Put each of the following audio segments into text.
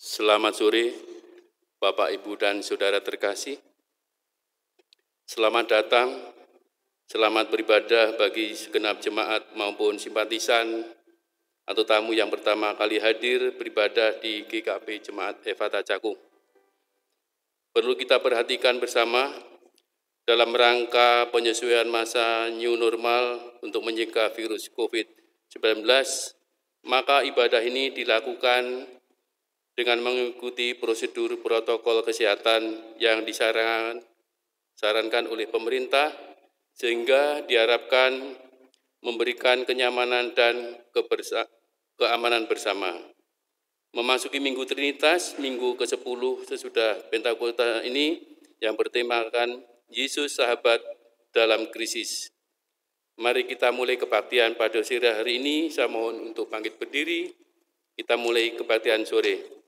Selamat sore, Bapak, Ibu, dan Saudara terkasih. Selamat datang, selamat beribadah bagi segenap jemaat maupun simpatisan atau tamu yang pertama kali hadir beribadah di GKP Jemaat Efata Cakung. Perlu kita perhatikan bersama dalam rangka penyesuaian masa new normal untuk mencegah virus COVID-19, maka ibadah ini dilakukan dengan mengikuti prosedur protokol kesehatan yang disarankan oleh pemerintah, sehingga diharapkan memberikan kenyamanan dan keamanan bersama. Memasuki Minggu Trinitas, Minggu ke-10 sesudah Pentakosta ini yang bertemakan Yesus Sahabat dalam Krisis. Mari kita mulai kebaktian pada sore hari ini. Saya mohon untuk bangkit berdiri. Kita mulai kebaktian sore.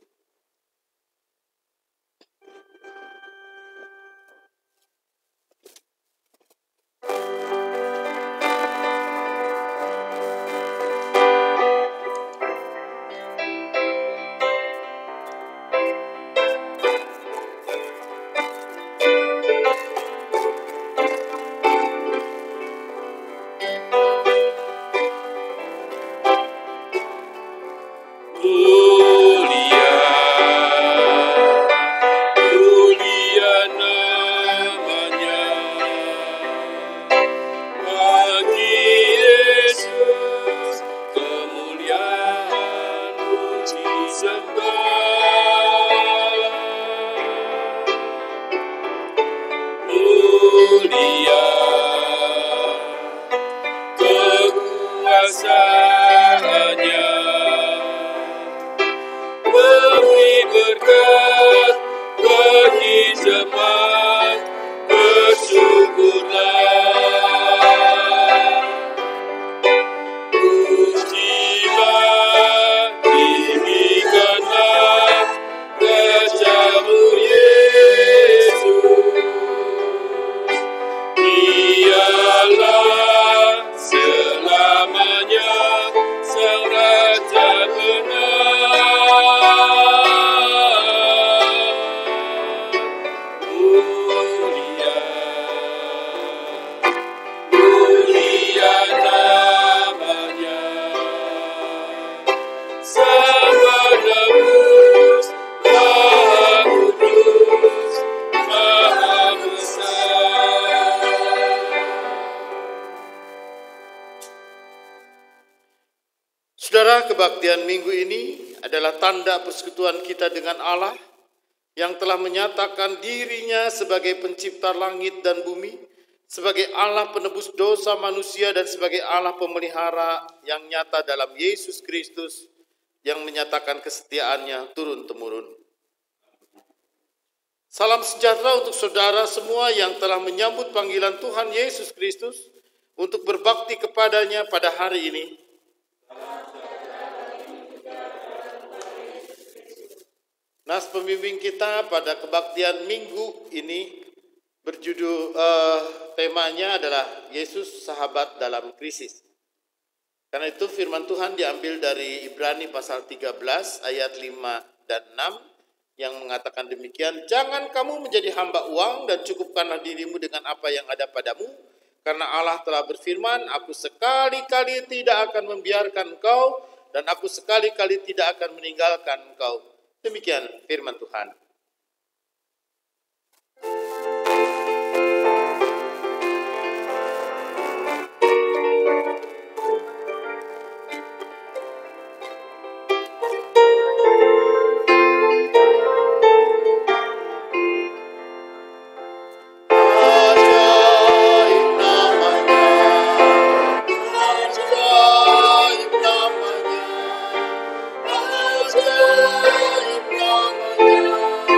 Saudara, kebaktian minggu ini adalah tanda persekutuan kita dengan Allah yang telah menyatakan dirinya sebagai pencipta langit dan bumi, sebagai Allah penebus dosa manusia dan sebagai Allah pemelihara yang nyata dalam Yesus Kristus yang menyatakan kesetiaannya turun-temurun. Salam sejahtera untuk saudara semua yang telah menyambut panggilan Tuhan Yesus Kristus untuk berbakti kepadanya pada hari ini. Nas pembimbing kita pada kebaktian minggu ini berjudul temanya adalah Yesus Sahabat dalam Krisis. Karena itu firman Tuhan diambil dari Ibrani pasal 13 ayat 5 dan 6 yang mengatakan demikian, "Jangan kamu menjadi hamba uang dan cukupkanlah dirimu dengan apa yang ada padamu, karena Allah telah berfirman, Aku sekali-kali tidak akan membiarkan engkau dan Aku sekali-kali tidak akan meninggalkan engkau." Demikian firman Tuhan. Ajaib namanya.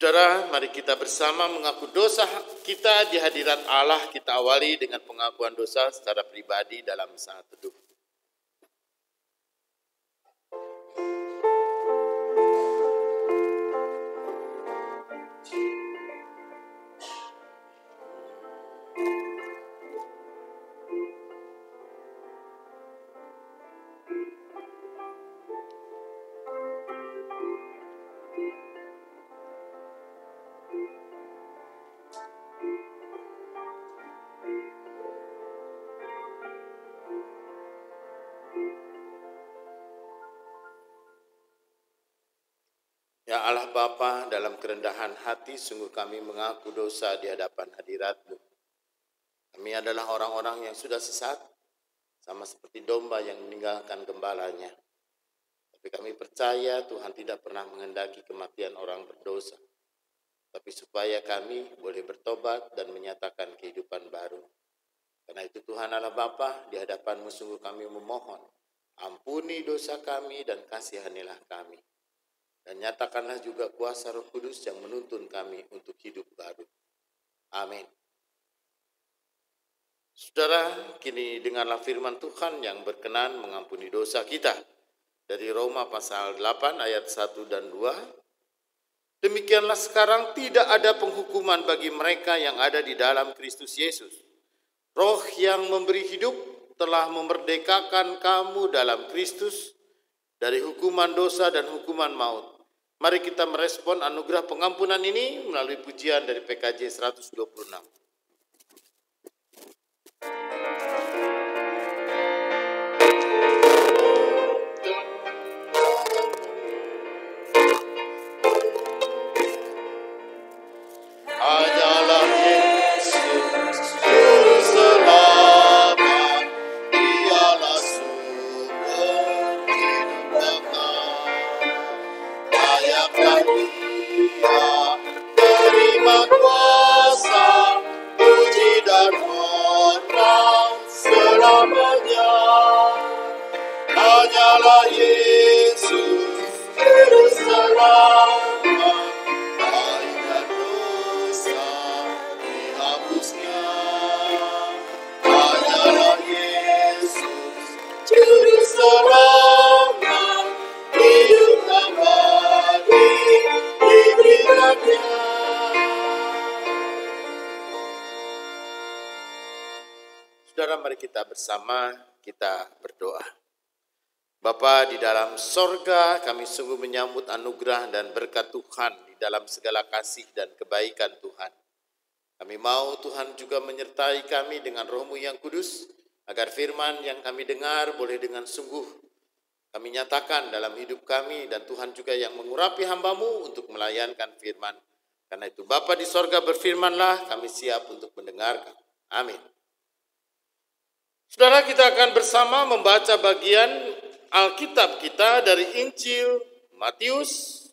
Saudara, mari kita bersama mengaku dosa kita di hadirat Allah. Kita awali dengan pengakuan dosa secara pribadi dalam saat teduh. Ya Allah Bapa, dalam kerendahan hati sungguh kami mengaku dosa di hadapan hadirat-Mu. Kami adalah orang-orang yang sudah sesat, sama seperti domba yang meninggalkan gembalanya. Tapi kami percaya Tuhan tidak pernah menghendaki kematian orang berdosa, tapi supaya kami boleh bertobat dan menyatakan kehidupan baru. Karena itu Tuhan Allah Bapa, di hadapan-Mu sungguh kami memohon, ampuni dosa kami dan kasihanilah kami. Dan nyatakanlah juga kuasa Roh Kudus yang menuntun kami untuk hidup baru. Amin. Saudara, kini dengarlah firman Tuhan yang berkenan mengampuni dosa kita. Dari Roma pasal 8 ayat 1 dan 2. Demikianlah sekarang tidak ada penghukuman bagi mereka yang ada di dalam Kristus Yesus. Roh yang memberi hidup telah memerdekakan kamu dalam Kristus dari hukuman dosa dan hukuman maut. Mari kita merespon anugerah pengampunan ini melalui pujian dari PKJ 126. Hanyalah Yesus, Juru Selamat, Dialah sumber hidup kekal. Layaklah Dia terima kuasa, puji dan hormat selamanya. Hanyalah Yesus, Juru Selamat, aib dan dosa dihapusnya. Hanyalah Yesus, Juru Selamat, hidup abadi diberikannya. Saudara, mari kita bersama kita berdoa. Bapa di dalam sorga, kami sungguh menyambut anugerah dan berkat Tuhan di dalam segala kasih dan kebaikan Tuhan. Kami mau Tuhan juga menyertai kami dengan Roh-Mu yang kudus, agar firman yang kami dengar boleh dengan sungguh kami nyatakan dalam hidup kami, dan Tuhan juga yang mengurapi hamba-Mu untuk melayankan firman. Karena itu Bapa di sorga, berfirmanlah, kami siap untuk mendengarkan. Amin. Saudara, kita akan bersama membaca bagian Alkitab kita dari Injil Matius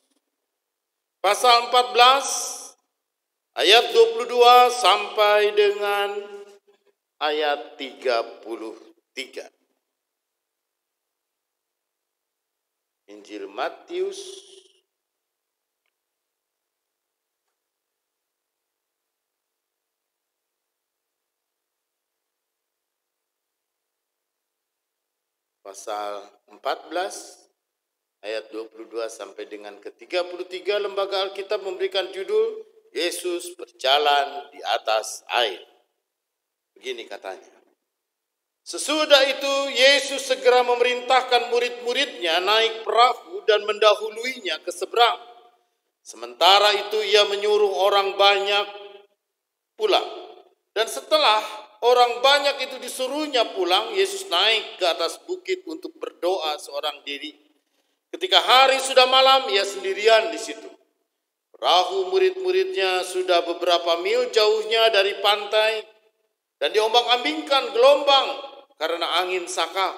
pasal 14 ayat 22 sampai dengan ayat 33. Injil Matius pasal 14 ayat 22 sampai dengan ke-33. Lembaga Alkitab memberikan judul Yesus berjalan di atas air. Begini katanya. Sesudah itu Yesus segera memerintahkan murid-muridnya naik perahu dan mendahuluinya ke seberang. Sementara itu ia menyuruh orang banyak pulang. Dan setelah orang banyak itu disuruhnya pulang, Yesus naik ke atas bukit untuk berdoa seorang diri. Ketika hari sudah malam, ia sendirian di situ. Perahu murid-muridnya sudah beberapa mil jauhnya dari pantai dan diombang-ambingkan gelombang karena angin sakal.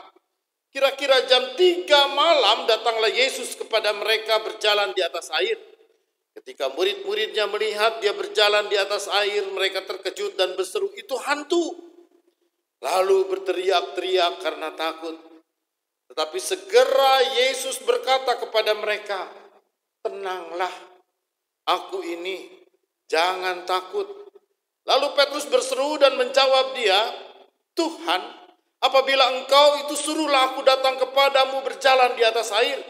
Kira-kira jam 3 malam datanglah Yesus kepada mereka berjalan di atas air. Ketika murid-muridnya melihat dia berjalan di atas air, mereka terkejut dan berseru, "Itu hantu!" Lalu berteriak-teriak karena takut. Tetapi segera Yesus berkata kepada mereka, "Tenanglah, Aku ini, jangan takut. Lalu Petrus berseru dan menjawab dia, Tuhan, apabila engkau itu suruhlah aku datang kepadamu berjalan di atas air.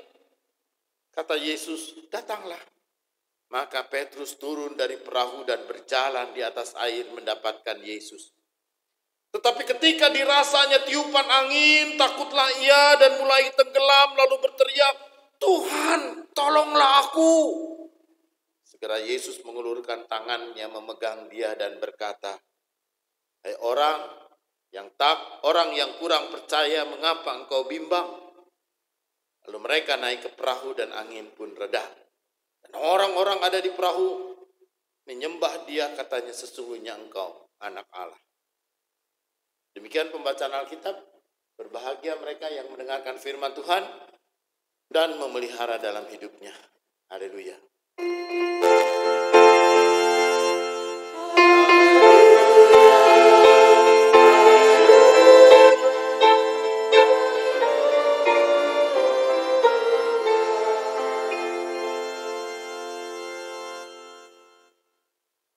Kata Yesus, datanglah. Maka Petrus turun dari perahu dan berjalan di atas air mendapatkan Yesus. Tetapi ketika dirasanya tiupan angin, takutlah ia dan mulai tenggelam lalu berteriak, Tuhan, tolonglah aku. Segera Yesus mengulurkan tangannya memegang dia dan berkata, hai orang yang kurang percaya, mengapa engkau bimbang? Lalu mereka naik ke perahu dan angin pun reda. Dan orang-orang ada di perahu menyembah dia, katanya, sesungguhnya engkau anak Allah. Demikian pembacaan Alkitab. Berbahagia mereka yang mendengarkan firman Tuhan dan memelihara dalam hidupnya. Haleluya.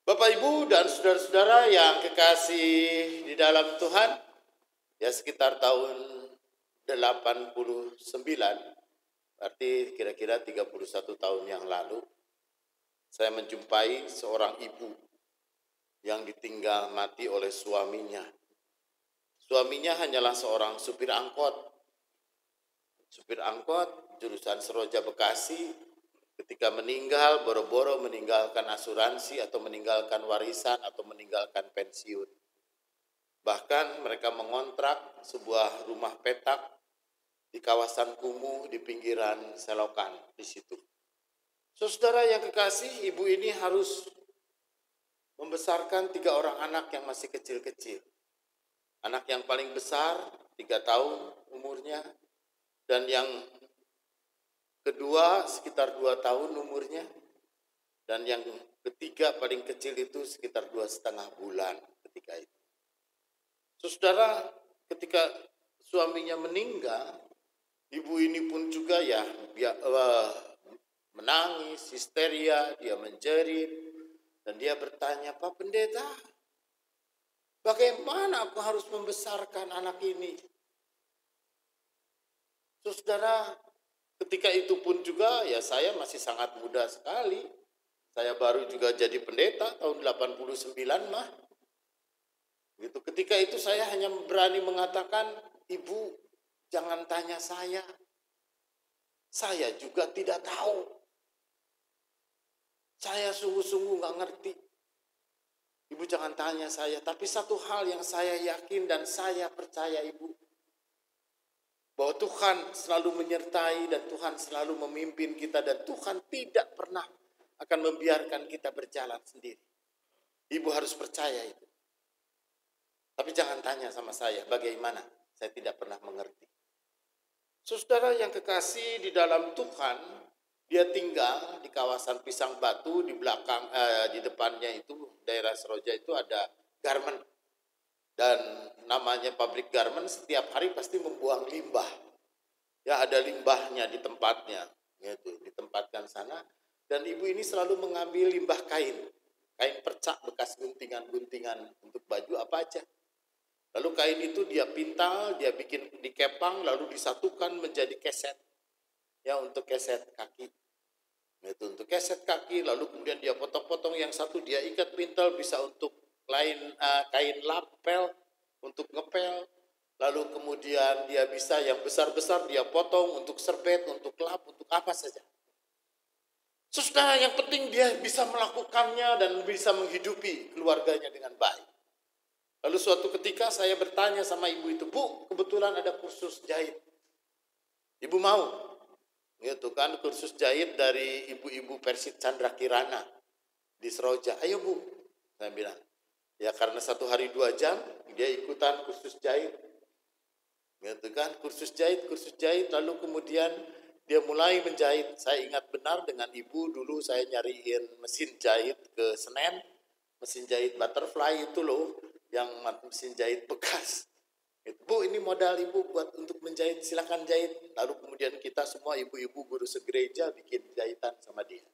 Bapak, Ibu, dan saudara-saudara yang kekasih di dalam Tuhan, ya sekitar tahun 89, berarti kira-kira 31 tahun yang lalu, saya menjumpai seorang ibu yang ditinggal mati oleh suaminya. Suaminya hanyalah seorang supir angkot. Supir angkot jurusan Seroja Bekasi. Ketika meninggal, boro-boro meninggalkan asuransi atau meninggalkan warisan atau meninggalkan pensiun. Bahkan mereka mengontrak sebuah rumah petak di kawasan kumuh di pinggiran selokan di situ. Saudara yang kekasih, ibu ini harus membesarkan 3 orang anak yang masih kecil-kecil. Anak yang paling besar 3 tahun umurnya, dan yang kedua sekitar 2 tahun umurnya, dan yang ketiga paling kecil itu sekitar 2,5 bulan ketika itu. Saudara, ketika suaminya meninggal, ibu ini pun juga menangis, histeria, dia menjerit, dan dia bertanya, Pak Pendeta, bagaimana aku harus membesarkan anak ini? Saudara, ketika itu pun juga ya saya masih sangat muda sekali. Saya baru juga jadi pendeta tahun 89 mah. Gitu. Ketika itu saya hanya berani mengatakan, Ibu jangan tanya saya. Saya juga tidak tahu. Saya sungguh-sungguh gak ngerti. Ibu jangan tanya saya. Tapi satu hal yang saya yakin dan saya percaya, Ibu, bahwa Tuhan selalu menyertai dan Tuhan selalu memimpin kita, dan Tuhan tidak pernah akan membiarkan kita berjalan sendiri. Ibu harus percaya itu. Tapi jangan tanya sama saya bagaimana, saya tidak pernah mengerti. Saudara yang kekasih di dalam Tuhan, dia tinggal di kawasan Pisang Batu, di belakang di depannya itu daerah Seroja itu ada garmen. Dan namanya pabrik garmen setiap hari pasti membuang limbah. Ya, ada limbahnya di tempatnya, gitu, ditempatkan sana. Dan ibu ini selalu mengambil limbah kain percak bekas guntingan-guntingan untuk baju apa aja. Lalu kain itu dia pintal, dia bikin dikepang, lalu disatukan menjadi keset. Ya, untuk keset kaki. Itu untuk keset kaki, lalu kemudian dia potong-potong, yang satu dia ikat pintal, bisa untuk kain lapel untuk ngepel, lalu kemudian dia bisa yang besar-besar dia potong untuk serbet, untuk lap, untuk apa saja. Saudara, yang penting dia bisa melakukannya dan bisa menghidupi keluarganya dengan baik. Lalu suatu ketika saya bertanya sama ibu itu, Bu, kebetulan ada kursus jahit. Ibu mau? Gitu kan, kursus jahit dari ibu-ibu Persit Chandra Kirana di Seroja. Ayo Bu, saya bilang. Ya karena 1 hari 2 jam dia ikutan kursus jahit. Gitu kan, kursus jahit, lalu kemudian dia mulai menjahit. Saya ingat benar dengan ibu, dulu saya nyariin mesin jahit ke Senen, mesin jahit butterfly itu loh, yang mesin jahit bekas. Bu, ini modal ibu buat untuk menjahit, silakan jahit. Lalu kemudian kita semua ibu-ibu guru segereja bikin jahitan sama dia.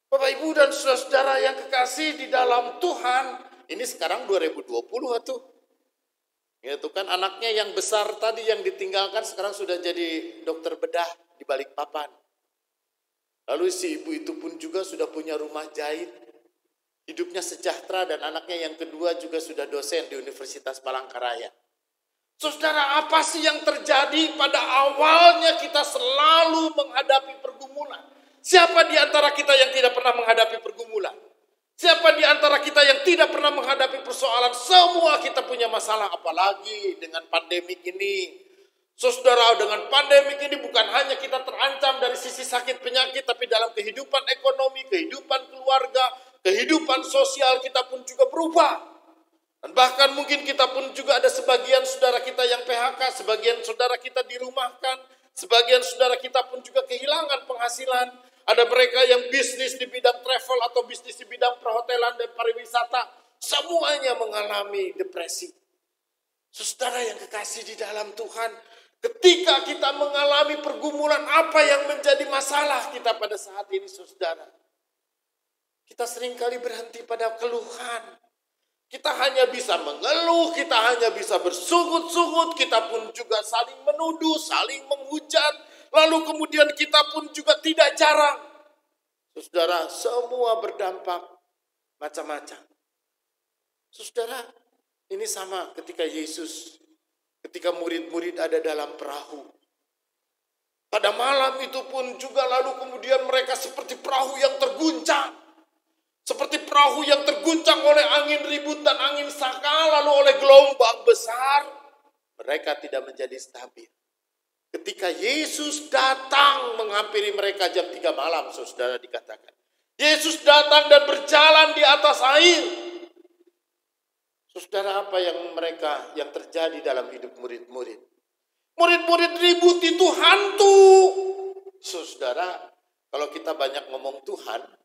Bapak Ibu dan saudara-saudara yang kekasih di dalam Tuhan, ini sekarang 2020 tuh. Itu kan anaknya yang besar tadi yang ditinggalkan sekarang sudah jadi dokter bedah di Balikpapan. Lalu si ibu itu pun juga sudah punya rumah jahit. Hidupnya sejahtera dan anaknya yang kedua juga sudah dosen di Universitas Palangkaraya. Saudara, apa sih yang terjadi pada awalnya kita selalu menghadapi pergumulan? Siapa di antara kita yang tidak pernah menghadapi pergumulan? Siapa di antara kita yang tidak pernah menghadapi persoalan? Semua kita punya masalah, apalagi dengan pandemik ini. Saudara, dengan pandemik ini bukan hanya kita terancam dari sisi sakit penyakit, tapi dalam kehidupan ekonomi, kehidupan keluarga, kehidupan sosial kita pun juga berubah. Dan bahkan mungkin kita pun juga ada sebagian saudara kita yang PHK, sebagian saudara kita dirumahkan, sebagian saudara kita pun juga kehilangan penghasilan. Ada mereka yang bisnis di bidang travel atau bisnis di bidang perhotelan dan pariwisata. Semuanya mengalami depresi. Saudara yang kekasih di dalam Tuhan, ketika kita mengalami pergumulan, apa yang menjadi masalah kita pada saat ini, saudara? Kita seringkali berhenti pada keluhan. Kita hanya bisa mengeluh, kita hanya bisa bersungut-sungut, kita pun juga saling menuduh, saling menghujat, lalu kemudian kita pun juga tidak jarang. Saudara, semua berdampak macam-macam. Saudara, ini sama ketika Yesus, ketika murid-murid ada dalam perahu. Pada malam itu pun juga lalu kemudian mereka seperti perahu yang terguncang. Seperti perahu yang terguncang oleh angin ribut dan angin saka, lalu oleh gelombang besar. Mereka tidak menjadi stabil. Ketika Yesus datang menghampiri mereka jam 3 malam, saudara dikatakan. Yesus datang dan berjalan di atas air. Saudara, apa yang terjadi dalam hidup murid-murid? Murid-murid ribut itu hantu. Saudara, kalau kita banyak ngomong Tuhan,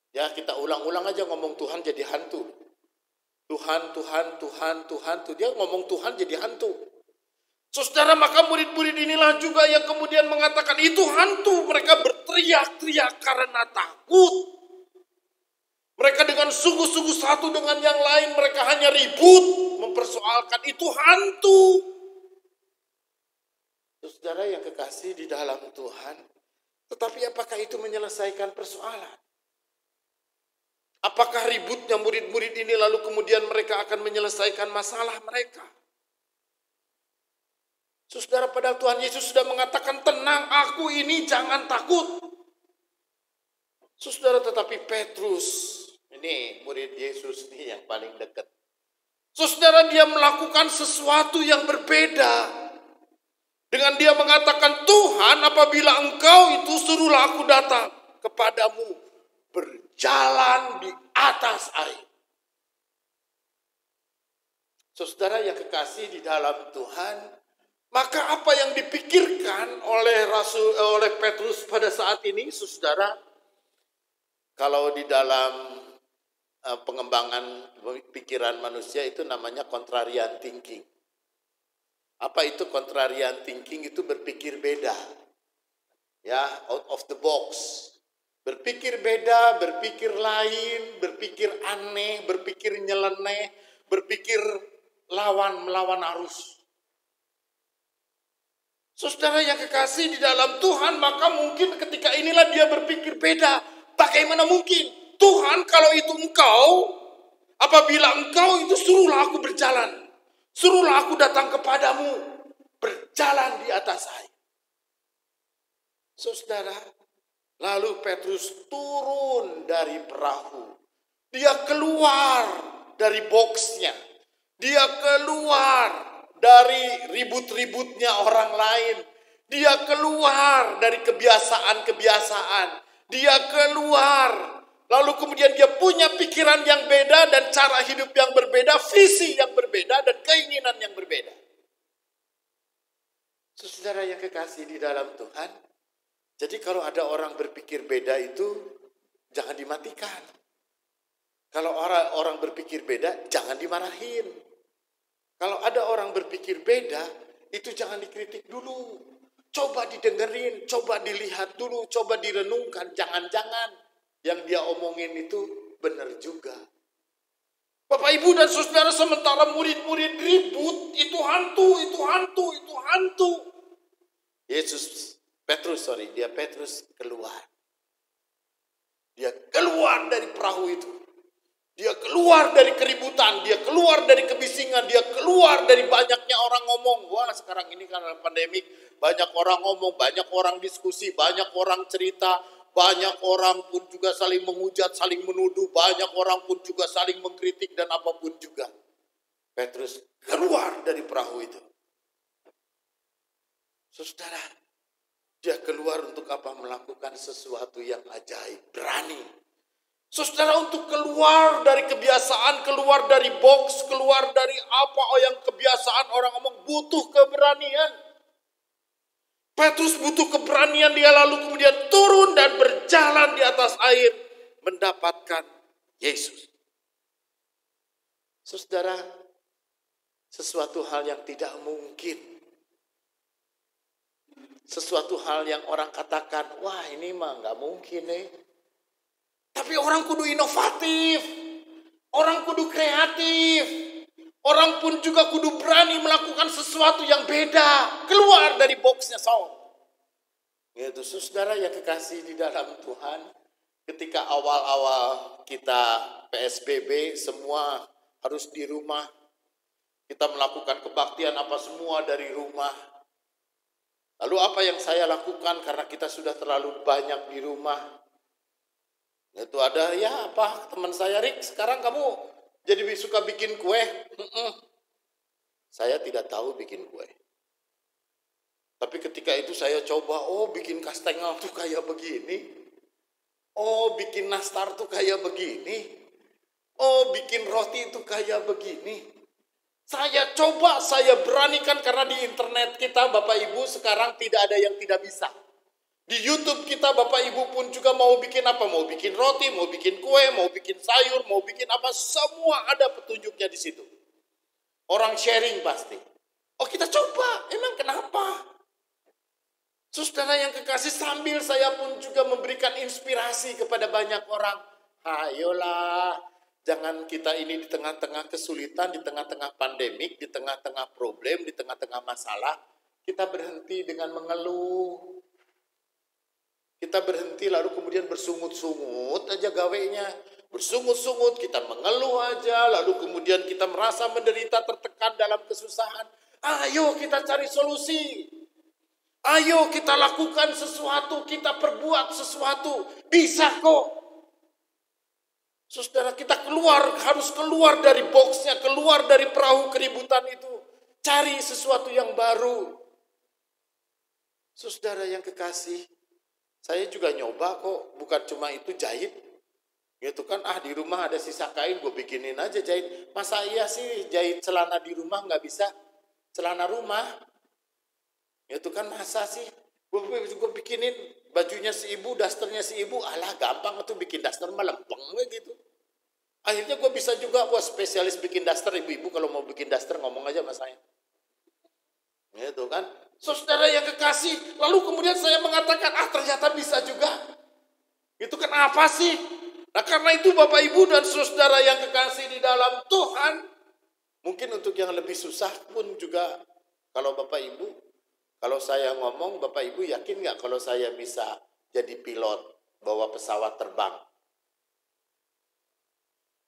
ya kita ulang-ulang aja ngomong Tuhan jadi hantu. Tuhan. Dia ngomong Tuhan jadi hantu. Saudara, maka murid-murid inilah juga yang kemudian mengatakan itu hantu. Mereka berteriak-teriak karena takut. Mereka dengan sungguh-sungguh satu dengan yang lain, mereka hanya ribut, mempersoalkan itu hantu. Saudara yang kekasih di dalam Tuhan, tetapi apakah itu menyelesaikan persoalan? Apakah ributnya murid-murid ini lalu kemudian mereka akan menyelesaikan masalah mereka? Saudara, padahal Tuhan Yesus sudah mengatakan, tenang, aku ini, jangan takut. Saudara, tetapi Petrus, ini murid Yesus nih yang paling dekat. Saudara, dia melakukan sesuatu yang berbeda. Dengan dia mengatakan, Tuhan, apabila engkau itu suruhlah aku datang kepadamu, berjalan di atas air. Saudara yang kekasih di dalam Tuhan, maka apa yang dipikirkan oleh Petrus pada saat ini, saudara, kalau di dalam pengembangan pikiran manusia itu namanya contrarian thinking. Apa itu contrarian thinking? Itu berpikir beda. Ya, out of the box. Berpikir beda, berpikir lain, berpikir aneh, berpikir nyeleneh, berpikir melawan arus. Saudara yang kekasih di dalam Tuhan, maka mungkin ketika inilah dia berpikir beda. Bagaimana mungkin? Tuhan, kalau itu engkau, apabila engkau itu suruhlah aku berjalan. Suruhlah aku datang kepadamu, berjalan di atas air. Saudara, lalu Petrus turun dari perahu. Dia keluar dari boxnya. Dia keluar dari ribut-ributnya orang lain. Dia keluar dari kebiasaan-kebiasaan. Dia keluar. Lalu kemudian dia punya pikiran yang beda dan cara hidup yang berbeda, visi yang berbeda dan keinginan yang berbeda. Saudara yang kekasih di dalam Tuhan, jadi kalau ada orang berpikir beda itu jangan dimatikan. Kalau orang berpikir beda jangan dimarahin. Kalau ada orang berpikir beda, itu jangan dikritik dulu. Coba didengerin, coba dilihat dulu, coba direnungkan. Jangan-jangan yang dia omongin itu benar juga. Bapak, Ibu, dan saudara, sementara murid-murid ribut, itu hantu, itu hantu, itu hantu. Petrus keluar. Dia keluar dari perahu itu. Dia keluar dari keributan, dia keluar dari kebisingan, dia keluar dari banyaknya orang ngomong. Wah, sekarang ini karena pandemik, banyak orang ngomong, banyak orang diskusi, banyak orang cerita, banyak orang pun juga saling menghujat, saling menuduh, banyak orang pun juga saling mengkritik dan apapun juga. Petrus keluar dari perahu itu. Saudara, dia keluar untuk apa? Melakukan sesuatu yang ajaib, berani. Saudara, untuk keluar dari kebiasaan, keluar dari box, keluar dari apa yang kebiasaan orang ngomong, butuh keberanian. Petrus butuh keberanian, dia lalu kemudian turun dan berjalan di atas air mendapatkan Yesus. Saudara, sesuatu hal yang tidak mungkin. Sesuatu hal yang orang katakan, wah ini mah nggak mungkin nih. Tapi orang kudu inovatif, orang kudu kreatif, orang pun juga kudu berani melakukan sesuatu yang beda, keluar dari boxnya sound. Gitu, saudara yang kekasih di dalam Tuhan, ketika awal-awal kita PSBB, semua harus di rumah, kita melakukan kebaktian apa semua dari rumah. Lalu apa yang saya lakukan karena kita sudah terlalu banyak di rumah? Itu ada teman saya, Rik, sekarang kamu jadi suka bikin kue. Saya tidak tahu bikin kue. Tapi ketika itu saya coba, bikin kastengel tuh kayak begini. Bikin nastar tuh kayak begini. Bikin roti itu kayak begini. Saya coba, saya beranikan karena di internet kita Bapak Ibu sekarang tidak ada yang tidak bisa. Di YouTube kita Bapak Ibu pun juga mau bikin apa? Mau bikin roti, mau bikin kue, mau bikin sayur, mau bikin apa, semua ada petunjuknya di situ. Orang sharing pasti. Kita coba, emang kenapa? Saudara yang kekasih, sambil saya pun juga memberikan inspirasi kepada banyak orang. Ayolah, jangan kita ini di tengah-tengah kesulitan, di tengah-tengah pandemik, di tengah-tengah problem, di tengah-tengah masalah, kita berhenti dengan mengeluh. Kita berhenti lalu kemudian bersungut-sungut aja gawenya. Bersungut-sungut, kita mengeluh aja, lalu kemudian kita merasa menderita, tertekan dalam kesusahan. Ayo kita cari solusi. Ayo kita lakukan sesuatu, kita perbuat sesuatu. Bisa kok. Saudara, kita harus keluar dari boxnya, keluar dari perahu keributan itu. Cari sesuatu yang baru. Saudara yang kekasih, saya juga nyoba kok, bukan cuma itu jahit. Gitu kan, di rumah ada sisa kain, gue bikinin aja jahit. Masa iya sih jahit celana di rumah nggak bisa? Celana rumah. Itu kan masa sih? Gue bikinin bajunya si ibu, dasternya si ibu. Alah gampang tuh bikin daster melempeng gitu. Akhirnya gue bisa juga, spesialis bikin daster. Ibu-ibu kalau mau bikin daster ngomong aja sama saya. Gitu kan. Saudara yang kekasih, lalu kemudian saya mengatakan, ternyata bisa juga. Itu kan apa sih? Nah karena itu Bapak Ibu dan saudara yang kekasih di dalam Tuhan, mungkin untuk yang lebih susah pun juga, kalau Bapak Ibu, kalau saya ngomong, Bapak Ibu yakin gak kalau saya bisa jadi pilot, bawa pesawat terbang?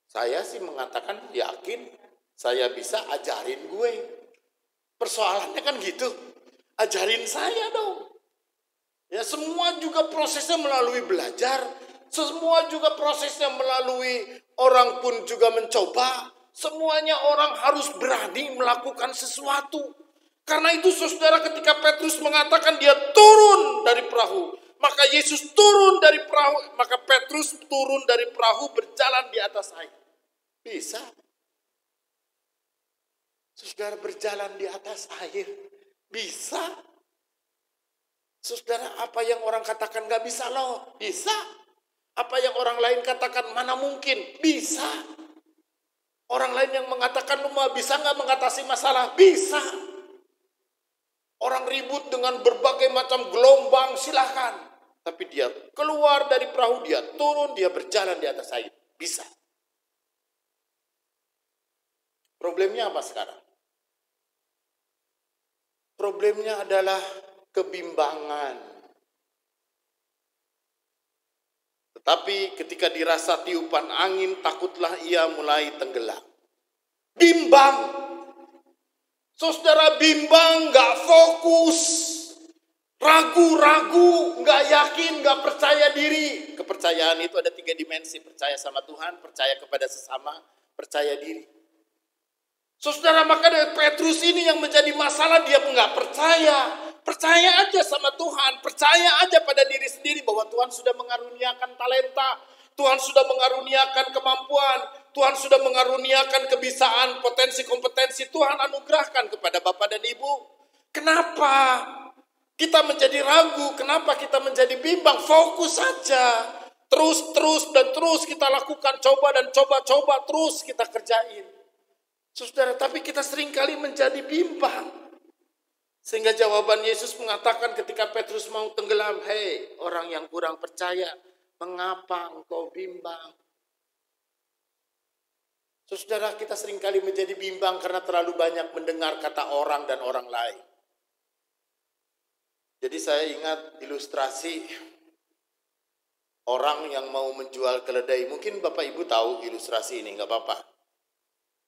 Saya sih mengatakan yakin, saya bisa, ajarin gue. Persoalannya kan gitu. Ajarin saya dong. Ya, semua juga prosesnya melalui belajar. Semua juga prosesnya melalui orang pun juga mencoba. Semuanya orang harus berani melakukan sesuatu. Karena itu saudara, ketika Petrus mengatakan dia turun dari perahu, maka Yesus turun dari perahu, maka Petrus turun dari perahu berjalan di atas air. Bisa. Saudara, berjalan di atas air. Bisa. Saudara, apa yang orang katakan gak bisa loh? Bisa. Apa yang orang lain katakan mana mungkin? Bisa. Orang lain yang mengatakan lu mah bisa gak mengatasi masalah? Bisa. Orang ribut dengan berbagai macam gelombang, silahkan. Tapi dia keluar dari perahu, dia turun, dia berjalan di atas air. Bisa. Problemnya apa sekarang? Problemnya adalah kebimbangan. Tetapi ketika dirasa tiupan angin, takutlah ia mulai tenggelam. Bimbang. Saudara, bimbang, gak fokus. Ragu-ragu, gak yakin, gak percaya diri. Kepercayaan itu ada 3 dimensi. Percaya sama Tuhan, percaya kepada sesama, percaya diri. Saudara, maka dari Petrus ini yang menjadi masalah, dia nggak percaya. Percaya aja sama Tuhan, percaya aja pada diri sendiri bahwa Tuhan sudah mengaruniakan talenta, Tuhan sudah mengaruniakan kemampuan, Tuhan sudah mengaruniakan kebisaan, potensi, kompetensi, Tuhan anugerahkan kepada Bapak dan Ibu. Kenapa kita menjadi ragu? Kenapa kita menjadi bimbang? Fokus saja. Terus dan terus kita lakukan, coba dan coba terus kita kerjain. Saudara, tapi kita seringkali menjadi bimbang. Sehingga jawaban Yesus mengatakan ketika Petrus mau tenggelam, "Hei, orang yang kurang percaya, mengapa engkau bimbang?" Saudara, kita seringkali menjadi bimbang karena terlalu banyak mendengar kata orang dan orang lain. Jadi saya ingat ilustrasi orang yang mau menjual keledai. Mungkin Bapak Ibu tahu ilustrasi ini, nggak apa-apa.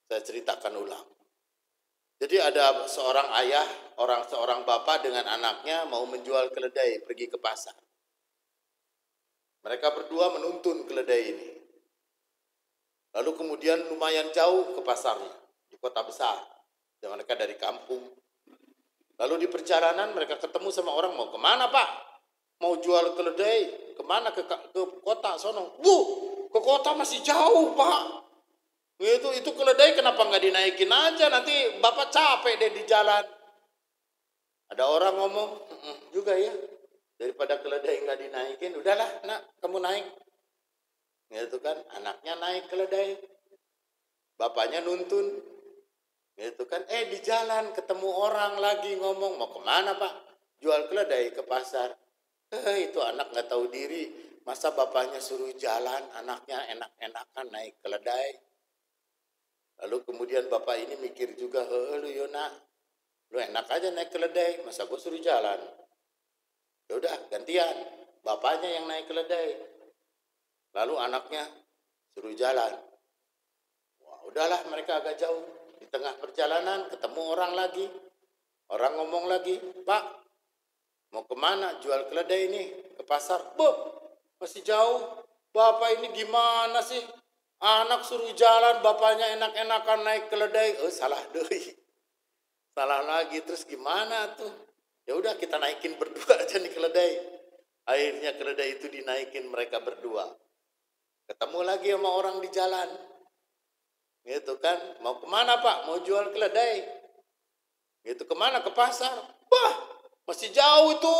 Saya ceritakan ulang. Jadi ada seorang ayah, seorang bapak dengan anaknya mau menjual keledai, pergi ke pasar. Mereka berdua menuntun keledai ini. Lalu kemudian lumayan jauh ke pasarnya, di kota besar. Dan mereka dari kampung. Lalu di perjalanan mereka ketemu sama orang, "Mau kemana Pak? Mau jual keledai, kemana? Ke kota sono." Ke kota masih jauh Pak." Itu keledai kenapa nggak dinaikin aja, nanti Bapak capek deh di jalan. Ada orang ngomong, juga ya, daripada keledai nggak dinaikin, udahlah nak, kamu naik. Gitu kan, anaknya naik keledai, bapaknya nuntun. Gitu kan, di jalan ketemu orang lagi ngomong, "Mau kemana Pak?" "Jual keledai ke pasar." Itu anak nggak tahu diri, masa bapaknya suruh jalan, anaknya enak-enakan naik keledai. Lalu kemudian bapak ini mikir juga, "Lu Yona, lu enak aja naik keledai, masa gue suruh jalan?" Ya udah gantian, bapaknya yang naik keledai. Lalu anaknya suruh jalan. Wah, udahlah mereka agak jauh. Di tengah perjalanan ketemu orang lagi. Orang ngomong lagi, "Pak, mau kemana? Jual keledai ini ke pasar." Masih jauh. Bapak ini gimana sih? Anak suruh jalan, bapaknya enak-enakan naik keledai. Salah deh. Salah lagi, terus gimana tuh? Ya udah kita naikin berdua aja nih keledai. Akhirnya keledai itu dinaikin mereka berdua. Ketemu lagi sama orang di jalan. Gitu kan, "Mau kemana Pak? Mau jual keledai." Gitu, "Kemana? Ke pasar." Masih jauh itu.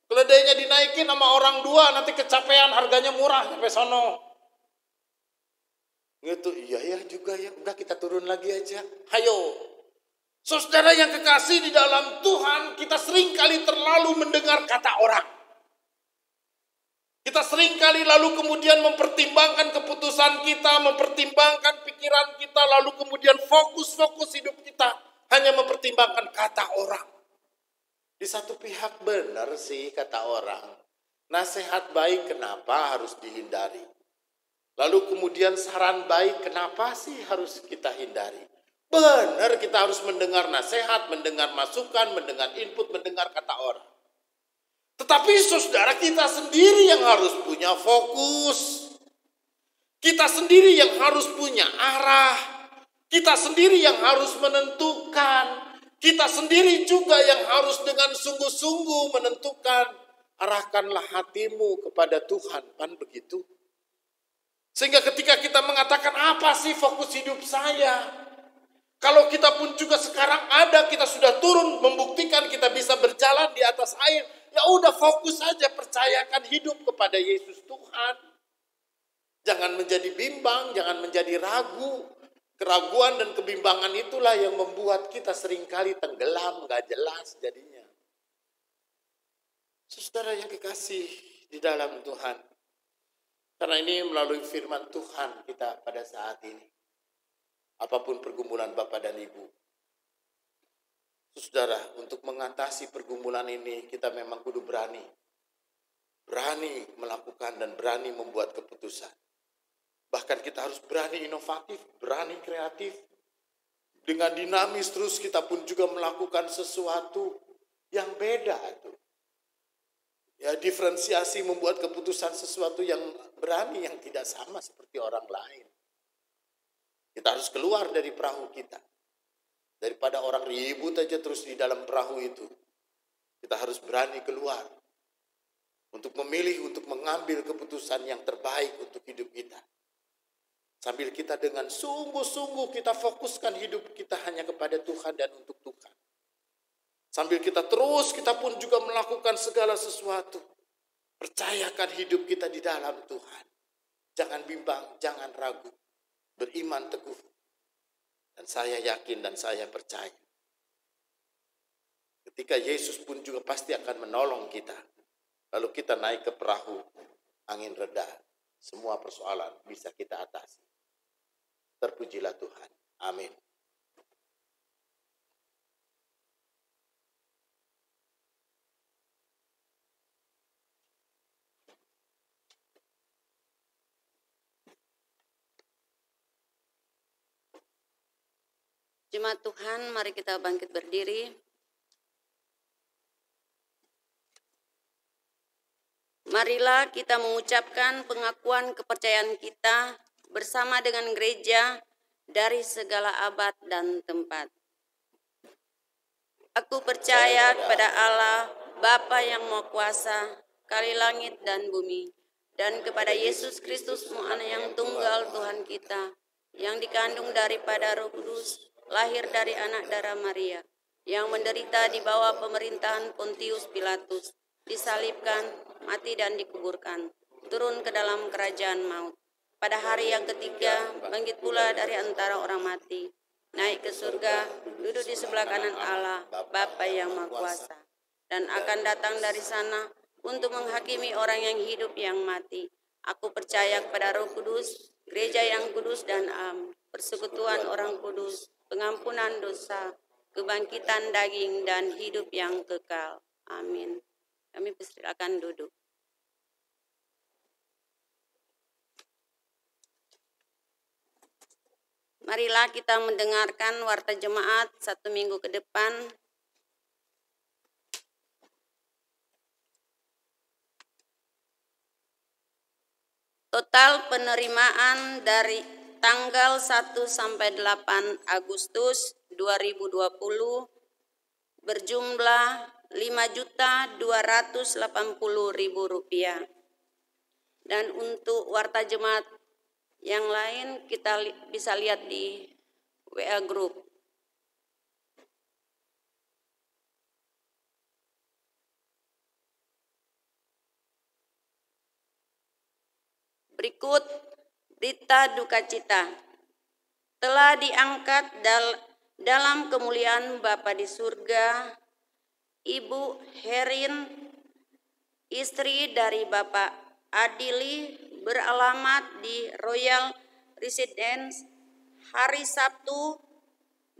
Keledainya dinaikin sama orang dua, nanti kecapean, harganya murah sampai sono. Gitu, iya juga ya, udah kita turun lagi aja. Hayo. Saudara yang kekasih di dalam Tuhan, kita seringkali terlalu mendengar kata orang. Kita seringkali lalu kemudian mempertimbangkan keputusan kita, mempertimbangkan pikiran kita, lalu kemudian fokus hidup kita hanya mempertimbangkan kata orang. Di satu pihak benar sih kata orang. Nasihat baik kenapa harus dihindari? Lalu kemudian saran baik kenapa sih harus kita hindari? Benar, kita harus mendengar nasihat, mendengar masukan, mendengar input, mendengar kata orang. Tetapi saudara, kita sendiri yang harus punya fokus. Kita sendiri yang harus punya arah. Kita sendiri yang harus menentukan. Kita sendiri juga yang harus dengan sungguh-sungguh menentukan. Arahkanlah hatimu kepada Tuhan, kan begitu? Sehingga ketika kita mengatakan, apa sih fokus hidup saya? Kalau kita pun juga sekarang ada, kita sudah turun membuktikan kita bisa berjalan di atas air. Ya udah fokus saja, percayakan hidup kepada Yesus Tuhan. Jangan menjadi bimbang, jangan menjadi ragu. Keraguan dan kebimbangan itulah yang membuat kita seringkali tenggelam, gak jelas jadinya. Saudara yang kekasih di dalam Tuhan, karena ini melalui firman Tuhan kita pada saat ini, apapun pergumulan Bapak dan Ibu, saudara, untuk mengatasi pergumulan ini kita memang kudu berani melakukan dan berani membuat keputusan. Bahkan kita harus berani inovatif, berani kreatif. Dengan dinamis terus kita pun juga melakukan sesuatu yang beda. Ya, diferensiasi membuat keputusan sesuatu yang berani, yang tidak sama seperti orang lain. Kita harus keluar dari perahu kita. Daripada orang ribut aja terus di dalam perahu itu. Kita harus berani keluar. Untuk memilih, untuk mengambil keputusan yang terbaik untuk hidup kita. Sambil kita dengan sungguh-sungguh kita fokuskan hidup kita hanya kepada Tuhan dan untuk Tuhan. Sambil kita pun juga melakukan segala sesuatu. Percayakan hidup kita di dalam Tuhan. Jangan bimbang, jangan ragu. Beriman teguh. Dan saya yakin dan saya percaya. Ketika Yesus pun juga pasti akan menolong kita. Lalu kita naik ke perahu, angin reda. Semua persoalan bisa kita atasi. Terpujilah Tuhan. Amin. Jemaat Tuhan, mari kita bangkit berdiri. Marilah kita mengucapkan pengakuan kepercayaan kita bersama dengan gereja dari segala abad dan tempat. Aku percaya kepada Allah, Bapa yang Maha Kuasa, kali langit dan bumi, dan kepada Yesus Kristus, Anak yang tunggal Tuhan kita, yang dikandung daripada Roh Kudus, lahir dari anak darah Maria, yang menderita di bawah pemerintahan Pontius Pilatus, disalibkan, mati dan dikuburkan, turun ke dalam kerajaan maut. Pada hari yang ketiga, bangkit pula dari antara orang mati, naik ke surga, duduk di sebelah kanan Allah, Bapa yang Maha Kuasa, dan akan datang dari sana untuk menghakimi orang yang hidup yang mati. Aku percaya kepada Roh Kudus, gereja yang kudus dan am, persekutuan orang kudus, pengampunan dosa, kebangkitan daging, dan hidup yang kekal. Amin. Kami persilakan duduk. Marilah kita mendengarkan warta jemaat 1 minggu ke depan. Total penerimaan dari tanggal 1 sampai 8 Agustus 2020 berjumlah Rp5.280.000. Dan untuk warta jemaat yang lain kita bisa lihat di WA Group. Berikut berita duka cita. Telah diangkat dalam kemuliaan Bapa di surga, Ibu Herin, istri dari Bapak Adili, beralamat di Royal Residence, hari Sabtu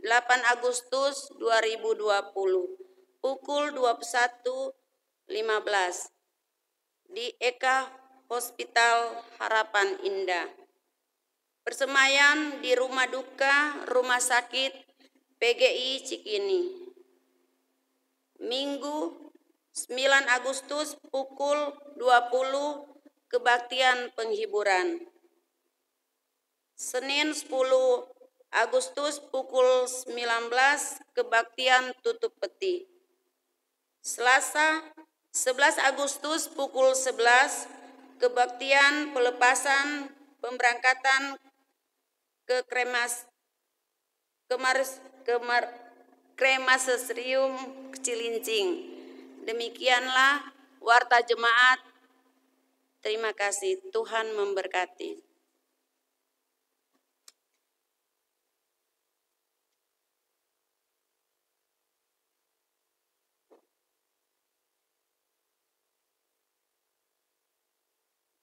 8 Agustus 2020, pukul 21.15 di Eka Hospital Harapan Indah. Persemaian di Rumah Duka Rumah Sakit PGI Cikini. Minggu 9 Agustus pukul 20 kebaktian penghiburan. Senin 10 Agustus pukul 19 kebaktian tutup peti. Selasa 11 Agustus pukul 11 kebaktian pelepasan pemberangkatan ke Kremaserium Cilincing. Demikianlah warta jemaat. Terima kasih. Tuhan memberkati.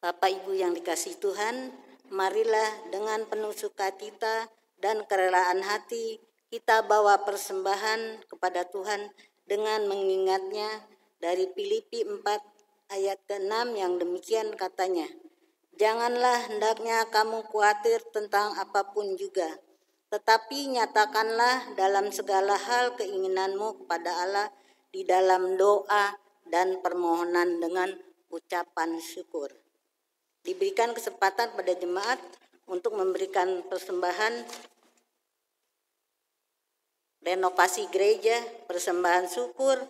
Bapak Ibu yang dikasihi Tuhan, marilah dengan penuh sukacita dan kerelaan hati kita bawa persembahan kepada Tuhan dengan mengingatnya dari Filipi 4 ayat ke-6 yang demikian katanya, "Janganlah hendaknya kamu khawatir tentang apapun juga, tetapi nyatakanlah dalam segala hal keinginanmu kepada Allah di dalam doa dan permohonan dengan ucapan syukur." Diberikan kesempatan pada jemaat untuk memberikan persembahan renovasi gereja, persembahan syukur,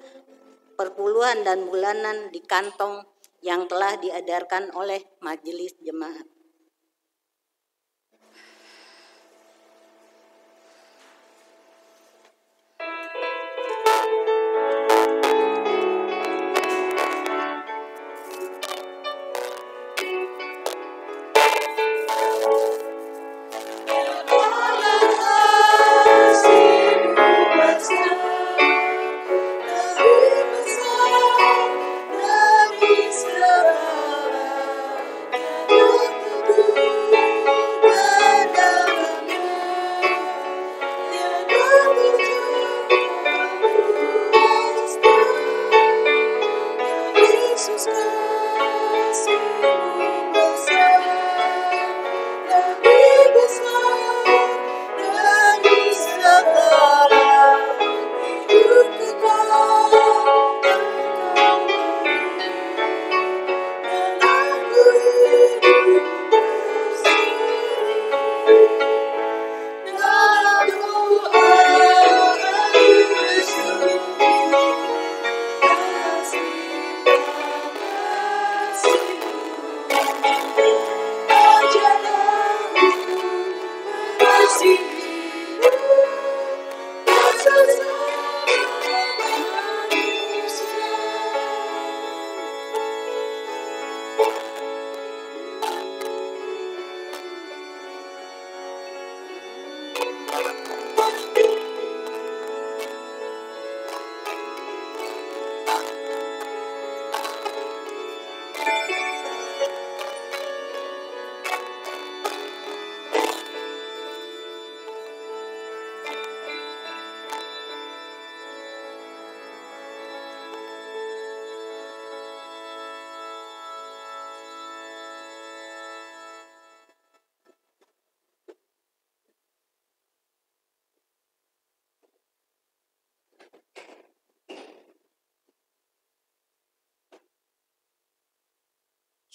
perpuluhan dan bulanan di kantong yang telah diedarkan oleh majelis jemaat.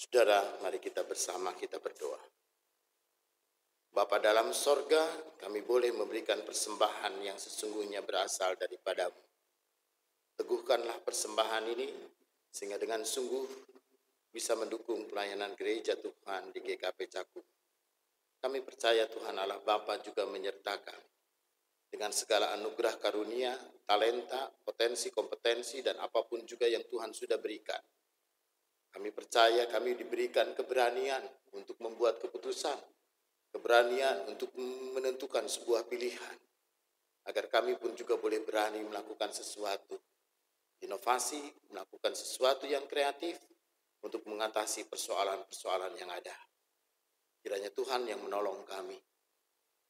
Saudara, mari kita bersama kita berdoa. Bapa dalam sorga, kami boleh memberikan persembahan yang sesungguhnya berasal daripadamu. Teguhkanlah persembahan ini, sehingga dengan sungguh bisa mendukung pelayanan gereja Tuhan di GKP Cakung. Kami percaya Tuhan Allah Bapa juga menyertakan dengan segala anugerah karunia, talenta, potensi, kompetensi, dan apapun juga yang Tuhan sudah berikan. Kami percaya kami diberikan keberanian untuk membuat keputusan, keberanian untuk menentukan sebuah pilihan, agar kami pun juga boleh berani melakukan sesuatu, inovasi, melakukan sesuatu yang kreatif untuk mengatasi persoalan-persoalan yang ada. Kiranya Tuhan yang menolong kami.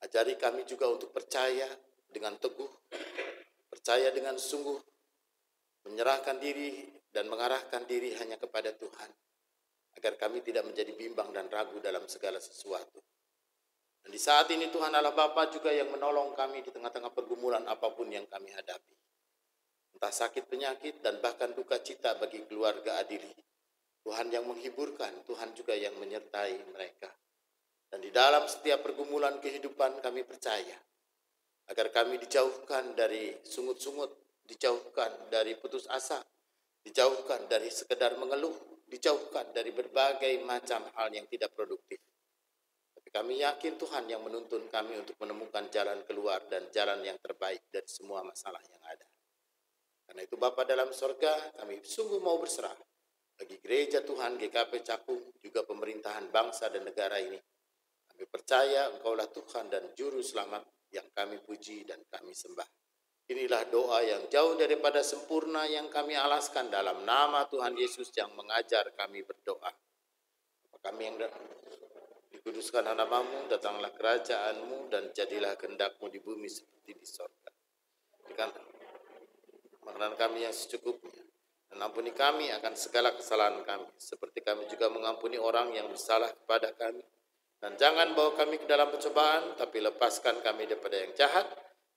Ajari kami juga untuk percaya dengan teguh, percaya dengan sungguh, menyerahkan diri dan mengarahkan diri hanya kepada Tuhan, agar kami tidak menjadi bimbang dan ragu dalam segala sesuatu. Dan di saat ini Tuhan Allah Bapa juga yang menolong kami di tengah-tengah pergumulan apapun yang kami hadapi. Entah sakit penyakit dan bahkan duka cita bagi keluarga Adili. Tuhan yang menghiburkan, Tuhan juga yang menyertai mereka. Dan di dalam setiap pergumulan kehidupan kami percaya, agar kami dijauhkan dari sungut-sungut, dijauhkan dari putus asa, dijauhkan dari sekedar mengeluh, dijauhkan dari berbagai macam hal yang tidak produktif. Tapi kami yakin Tuhan yang menuntun kami untuk menemukan jalan keluar dan jalan yang terbaik dari semua masalah yang ada. Karena itu Bapa dalam sorga, kami sungguh mau berserah bagi gereja Tuhan GKP Cakung, juga pemerintahan bangsa dan negara ini. Kami percaya Engkaulah Tuhan dan Juru Selamat yang kami puji dan kami sembah. Inilah doa yang jauh daripada sempurna yang kami alaskan dalam nama Tuhan Yesus yang mengajar kami berdoa. Kami yang dikuduskan namamu, datanglah kerajaanmu, dan jadilah kehendakmu di bumi seperti di sorga. Berikan makanan kami yang secukupnya, dan ampuni kami akan segala kesalahan kami, seperti kami juga mengampuni orang yang bersalah kepada kami. Dan jangan bawa kami ke dalam pencobaan, tapi lepaskan kami daripada yang jahat,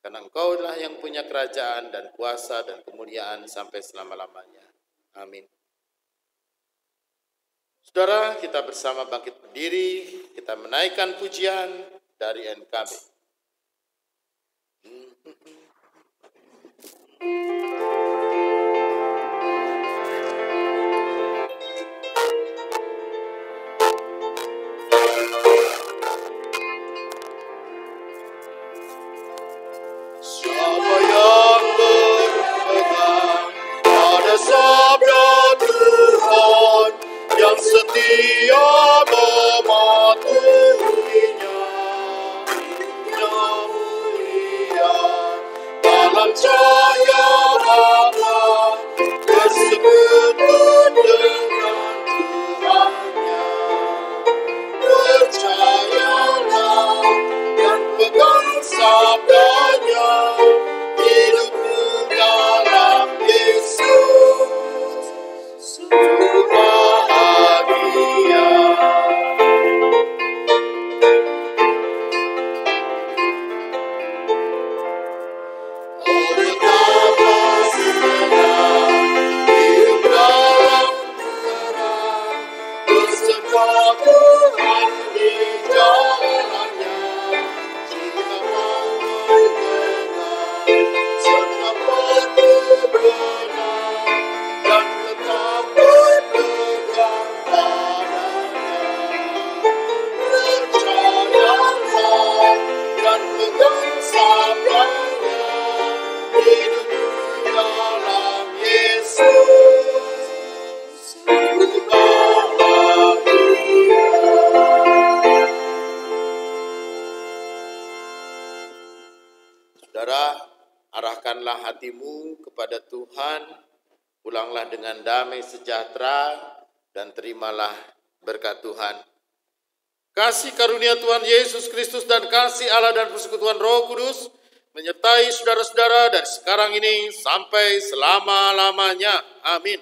karena Engkau-lah yang punya kerajaan dan kuasa dan kemuliaan sampai selama-lamanya. Amin. Saudara, kita bersama bangkit berdiri, kita menaikkan pujian dari NKB. Siapa yang berpegang pada sabda Tuhan, yang setia mematuhinya, mulia dalam cahaya Bapa, bersekutu dengan Tuhannya. Percayalah dan pegang sabdanya, hidupmu dalam Yesus, sungguh bahagia. Oh betapa senang hidup dalam terang, bersama Tuhan di jalannya. Jika mau mendengar serta benar dan tetap berpegang padanya. Percayalah dan pegang sabdanya, hidupmu dalam Yesus, sungguh bahagia. Saudara, arahkanlah hatimu kepada Tuhan, pulanglah dengan damai sejahtera, dan terimalah berkat Tuhan. Kasih karunia Tuhan Yesus Kristus dan kasih Allah dan persekutuan Roh Kudus menyertai saudara-saudara dari sekarang ini sampai selama-lamanya. Amin.